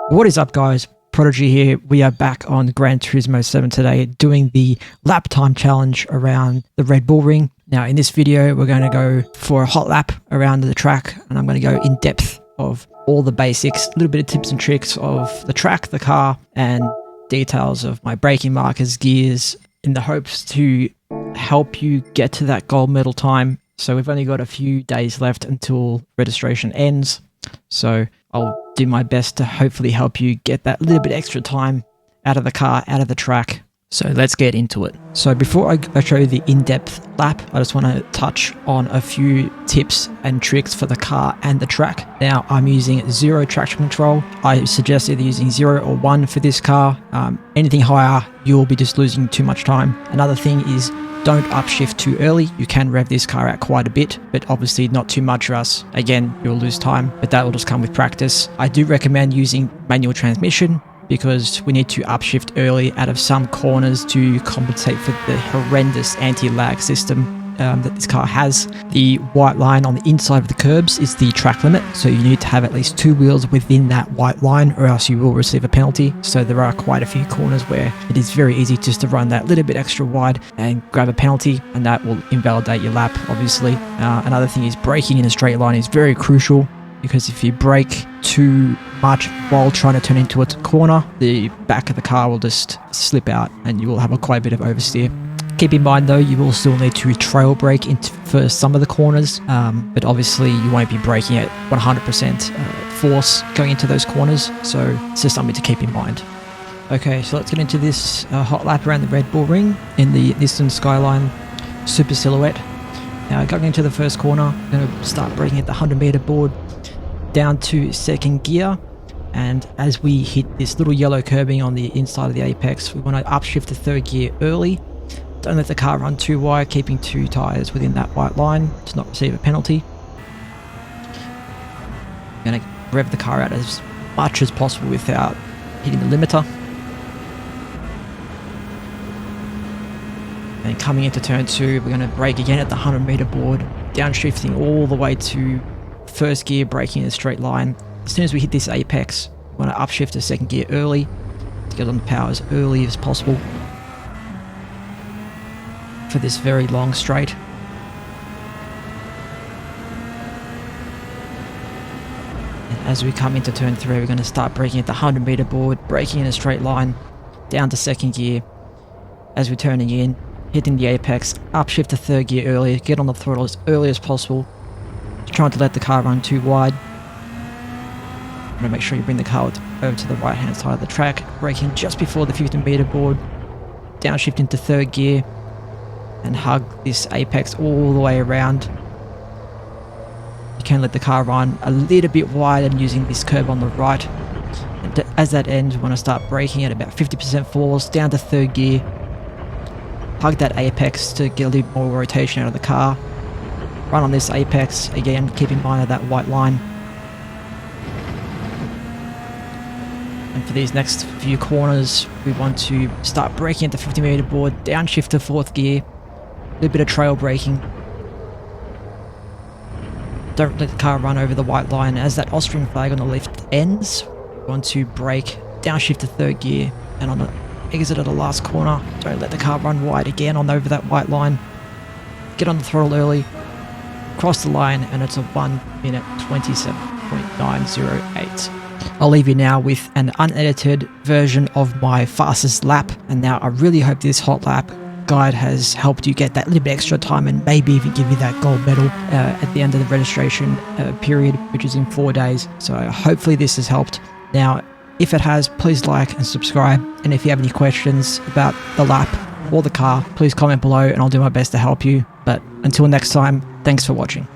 What is up, guys? Prodigy here. We are back on Gran Turismo 7 today doing the lap time challenge around the Red Bull Ring. Now in this video we're going to go for a hot lap around the track, and I'm going to go in depth of all the basics, a little bit of tips and tricks of the track, the car, and details of my braking markers, gears, in the hopes to help you get to that gold medal time. So we've only got a few days left until registration ends, so I'll do my best to hopefully help you get that little bit extra time out of the car, out of the track. So let's get into it. So before I show you the in-depth lap, I just want to touch on a few tips and tricks for the car and the track. Now I'm using 0 traction control. I suggest either using 0 or 1 for this car. Anything higher, you'll be just losing too much time. Another thing is don't upshift too early. You can rev this car out quite a bit, but obviously not too much, or else again you'll lose time, but that will just come with practice. I do recommend using manual transmission because we need to upshift early out of some corners to compensate for the horrendous anti-lag system that this car has. The white line on the inside of the curbs is the track limit, so you need to have at least 2 wheels within that white line or else you will receive a penalty. So there are quite a few corners where it is very easy just to run that little bit extra wide and grab a penalty, and that will invalidate your lap, obviously. Another thing is braking in a straight line is very crucial, because if you brake too much while trying to turn into a corner, the back of the car will just slip out and you will have quite a bit of oversteer. Keep in mind though, you will still need to trail brake for some of the corners, but obviously you won't be braking at 100% force going into those corners, so it's just something to keep in mind. Okay, so let's get into this hot lap around the Red Bull Ring in the Nissan Skyline Super Silhouette. Now going into the first corner, I'm going to start braking at the 100 meter board down to second gear, and as we hit this little yellow curbing on the inside of the apex, we want to upshift to third gear early. Don't let the car run too wide, keeping 2 tyres within that white line to not receive a penalty. I'm going to rev the car out as much as possible without hitting the limiter. And coming into turn 2, we're going to brake again at the 100 meter board, downshifting all the way to first gear, braking in a straight line. As soon as we hit this apex, we want to upshift to second gear early to get on the power as early as possible for this very long straight. And as we come into turn 3, we're going to start braking at the 100 meter board, braking in a straight line down to second gear. As we're turning in, hitting the apex, upshift to third gear early, get on the throttle as early as possible, trying to let the car run too wide. I'm going to make sure you bring the car over to the right hand side of the track, braking just before the 50 meter board, downshift into third gear, and hug this apex all the way around. You can let the car run a little bit wide and using this curb on the right. And as that ends, we want to start braking at about 50% force down to third gear. Hug that apex to get a little more rotation out of the car. Run on this apex, again keep in mind of that white line. And for these next few corners, we want to start braking at the 50 meter board, downshift to fourth gear. A little bit of trail braking. Don't let the car run over the white line. As that Austrian flag on the left ends, we want to brake, downshift to third gear, and on the exit of the last corner, don't let the car run wide again on over that white line. Get on the throttle early, cross the line, and it's a 1 minute 27.908. I'll leave you now with an unedited version of my fastest lap, and now I really hope this hot lap guide has helped you get that little bit extra time and maybe even give you that gold medal at the end of the registration period, which is in 4 days. So hopefully this has helped. Now, if it has, please like and subscribe, and if you have any questions about the lap or the car, please comment below and I'll do my best to help you. But until next time, thanks for watching.